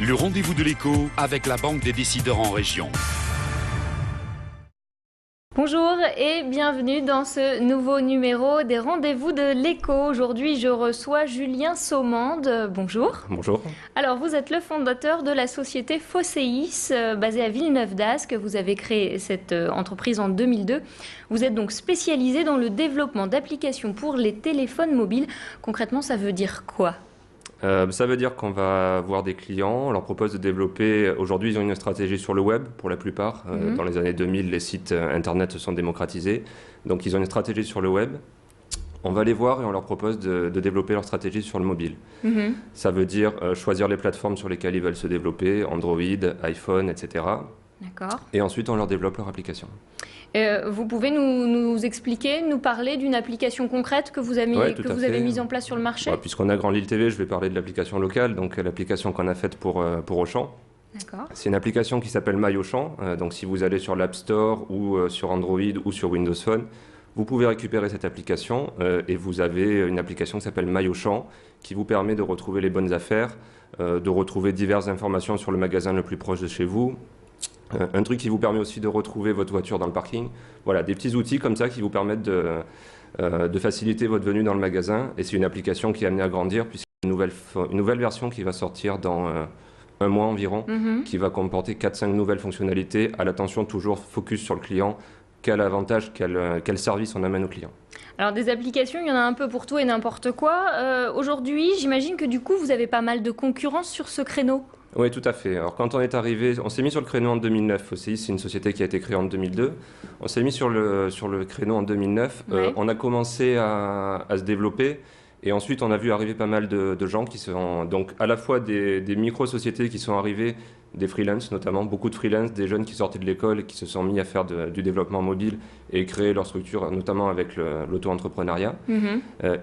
Le rendez-vous de l'écho avec la Banque des décideurs en région. Bonjour et bienvenue dans ce nouveau numéro des rendez-vous de l'écho. Aujourd'hui, je reçois Julien Saumande. Bonjour. Bonjour. Alors, vous êtes le fondateur de la société Phoseis, basée à Villeneuve-d'Ascq. Vous avez créé cette entreprise en 2002. Vous êtes donc spécialisé dans le développement d'applications pour les téléphones mobiles. Concrètement, ça veut dire quoi ? Ça veut dire qu'on va voir des clients, on leur propose de développer, aujourd'hui ils ont une stratégie sur le web pour la plupart, dans les années 2000 les sites internet se sont démocratisés, donc ils ont une stratégie sur le web, on va les voir et on leur propose de développer leur stratégie sur le mobile. Ça veut dire choisir les plateformes sur lesquelles ils veulent se développer, Android, iPhone, etc. D'accord. Et ensuite on leur développe leur application. Vous pouvez nous expliquer, nous parler d'une application concrète que vous avez mise en place sur le marché ? Puisqu'on a Grand Lille TV, je vais parler de l'application locale, donc l'application qu'on a faite pour Auchan. D'accord. C'est une application qui s'appelle My Auchan, donc si vous allez sur l'App Store ou sur Android ou sur Windows Phone, vous pouvez récupérer cette application et vous avez une application qui s'appelle My Auchan qui vous permet de retrouver les bonnes affaires, de retrouver diverses informations sur le magasin le plus proche de chez vous. Un truc qui vous permet aussi de retrouver votre voiture dans le parking. Voilà, des petits outils comme ça qui vous permettent de faciliter votre venue dans le magasin. Et c'est une application qui est amenée à grandir puisqu'il y a une nouvelle version qui va sortir dans un mois environ, qui va comporter 4-5 nouvelles fonctionnalités, à l'attention toujours focus sur le client. Quel avantage, quel service on amène au client. Alors des applications, il y en a un peu pour tout et n'importe quoi. Aujourd'hui, j'imagine que du coup, vous avez pas mal de concurrence sur ce créneau. Oui, tout à fait. Alors quand on est arrivé, on s'est mis sur le créneau en 2009. Phoseis, c'est une société qui a été créée en 2002. On s'est mis sur le créneau en 2009. Ouais. On a commencé à se développer. Et ensuite, on a vu arriver pas mal de gens qui sont donc à la fois des micro-sociétés qui sont arrivées, des freelances notamment, beaucoup de freelances, des jeunes qui sortaient de l'école et qui se sont mis à faire du développement mobile et créer leur structure, notamment avec l'auto-entrepreneuriat.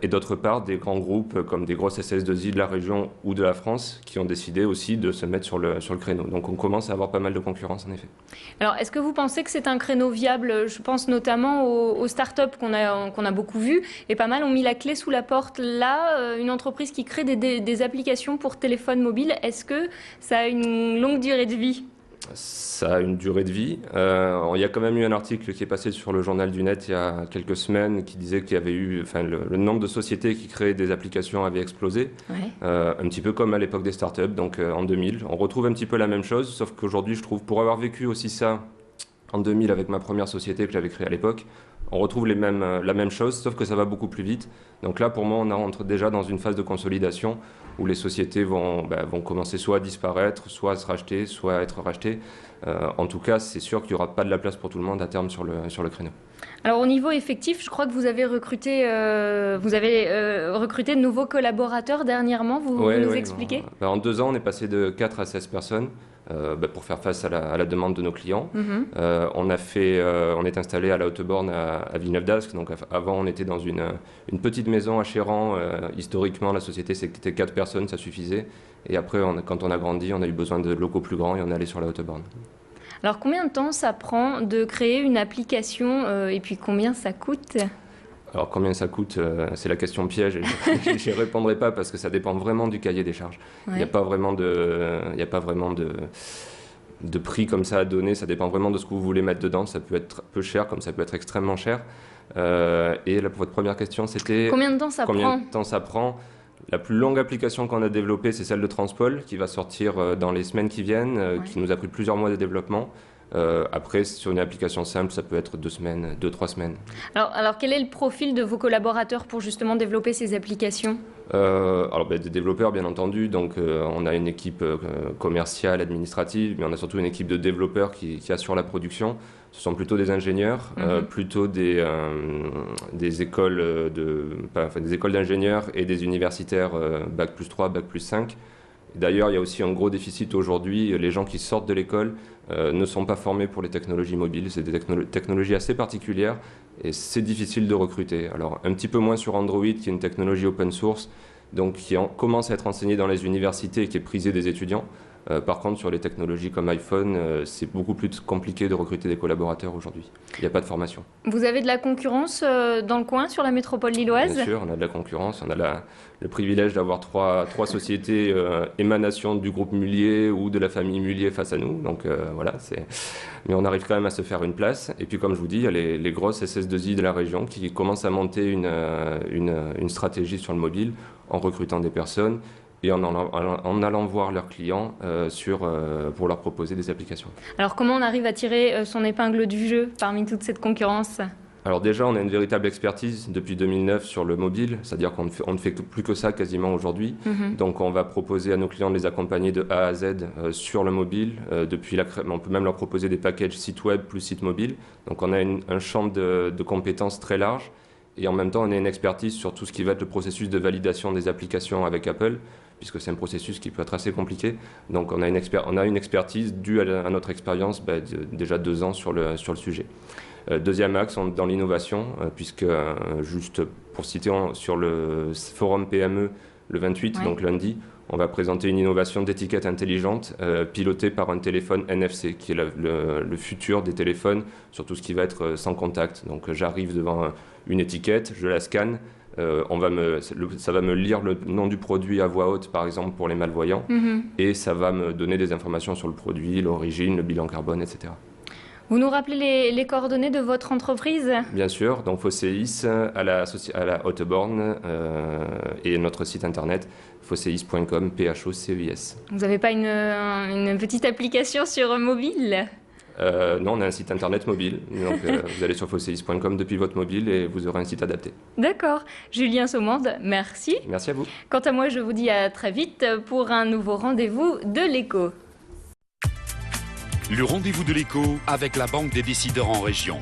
Et d'autre part, des grands groupes comme des grosses SS2I de la région ou de la France qui ont décidé aussi de se mettre sur le créneau. Donc on commence à avoir pas mal de concurrence en effet. Alors, est-ce que vous pensez que c'est un créneau viable ? Je pense notamment aux startups qu'on a beaucoup vues et pas mal ont mis la clé sous la porte. Là, une entreprise qui crée des applications pour téléphone mobile, est-ce que ça a une longue durée de vie ? Ça a une durée de vie. Il y a quand même eu un article qui est passé sur le journal du net il y a quelques semaines qui disait qu'il y avait eu, le nombre de sociétés qui créaient des applications avait explosé, un petit peu comme à l'époque des startups, donc en 2000. On retrouve un petit peu la même chose, sauf qu'aujourd'hui, je trouve, pour avoir vécu aussi ça en 2000 avec ma première société que j'avais créée à l'époque, on retrouve la même chose, sauf que ça va beaucoup plus vite. Donc là, pour moi, on rentre déjà dans une phase de consolidation où les sociétés vont commencer soit à disparaître, soit à se racheter, soit à être rachetées. En tout cas, c'est sûr qu'il n'y aura pas de la place pour tout le monde à terme sur le créneau. Alors au niveau effectif, je crois que vous avez recruté de nouveaux collaborateurs dernièrement. Vous nous expliquez ? En 2 ans, on est passé de 4 à 16 personnes. Pour faire face à la demande de nos clients. On est installé à la Haute-Borne à Villeneuve-d'Ascq. Donc avant, on était dans une petite maison à Chéran. Historiquement, la société, c'était 4 personnes, ça suffisait. Et après, quand on a grandi, on a eu besoin de locaux plus grands et on est allé sur la Haute-Borne. Alors combien de temps ça prend de créer une application et puis combien ça coûte ? Alors combien ça coûte, c'est la question piège et je n'y répondrai pas parce que ça dépend vraiment du cahier des charges. Il n'y a pas vraiment de prix comme ça à donner, ça dépend vraiment de ce que vous voulez mettre dedans. Ça peut être peu cher comme ça peut être extrêmement cher. Et là, votre première question c'était… Combien de temps ça prend ? La plus longue application qu'on a développée, c'est celle de Transpol qui va sortir dans les semaines qui viennent, qui nous a pris plusieurs mois de développement. Après, sur une application simple, ça peut être 2-3 semaines. Alors, quel est le profil de vos collaborateurs pour justement développer ces applications ? Des développeurs, bien entendu. Donc, on a une équipe commerciale, administrative, mais on a surtout une équipe de développeurs qui assure la production. Ce sont plutôt des ingénieurs, plutôt des écoles des écoles d'ingénieurs et des universitaires Bac+3, Bac+5. D'ailleurs, il y a aussi un gros déficit aujourd'hui. Les gens qui sortent de l'école ne sont pas formés pour les technologies mobiles. C'est des technologies assez particulières et c'est difficile de recruter. Alors, un petit peu moins sur Android, qui est une technologie open source, donc qui commence à être enseignée dans les universités et qui est prisée des étudiants. Par contre, sur les technologies comme iPhone, c'est beaucoup plus compliqué de recruter des collaborateurs aujourd'hui. Il n'y a pas de formation. Vous avez de la concurrence dans le coin, sur la métropole lilloise? Bien sûr, on a de la concurrence. On a le privilège d'avoir trois sociétés émanations du groupe Mullier ou de la famille Mullier face à nous. Donc voilà, mais on arrive quand même à se faire une place. Et puis comme je vous dis, il y a les grosses SS2I de la région qui commencent à monter une stratégie sur le mobile en recrutant des personnes et en allant voir leurs clients pour leur proposer des applications. Alors comment on arrive à tirer son épingle du jeu parmi toute cette concurrence? Alors déjà, on a une véritable expertise depuis 2009 sur le mobile, c'est-à-dire qu'on ne fait plus que ça quasiment aujourd'hui. Donc on va proposer à nos clients de les accompagner de A à Z sur le mobile. On peut même leur proposer des packages site web plus site mobile. Donc on a un champ de compétences très large. Et en même temps, on a une expertise sur tout ce qui va être le processus de validation des applications avec Apple, puisque c'est un processus qui peut être assez compliqué. Donc on a une expertise due à notre expérience déjà 2 ans sur le sujet. Deuxième axe, dans l'innovation, puisque juste pour citer, sur le forum PME le 28, donc lundi, on va présenter une innovation d'étiquette intelligente pilotée par un téléphone NFC, qui est le futur des téléphones sur tout ce qui va être sans contact. Donc j'arrive devant une étiquette, je la scanne, ça va me lire le nom du produit à voix haute, par exemple pour les malvoyants, et ça va me donner des informations sur le produit, l'origine, le bilan carbone, etc. Vous nous rappelez les coordonnées de votre entreprise? Bien sûr, donc Phoceis à la Haute-Borne et notre site internet phoceis.com, PHOCEIS. Vous n'avez pas une petite application sur mobile? Non, on a un site internet mobile. Donc vous allez sur phoceis.com depuis votre mobile et vous aurez un site adapté. D'accord. Julien Saumande, merci. Merci à vous. Quant à moi, je vous dis à très vite pour un nouveau rendez-vous de l'écho. Le rendez-vous de l'écho avec la Banque des décideurs en région.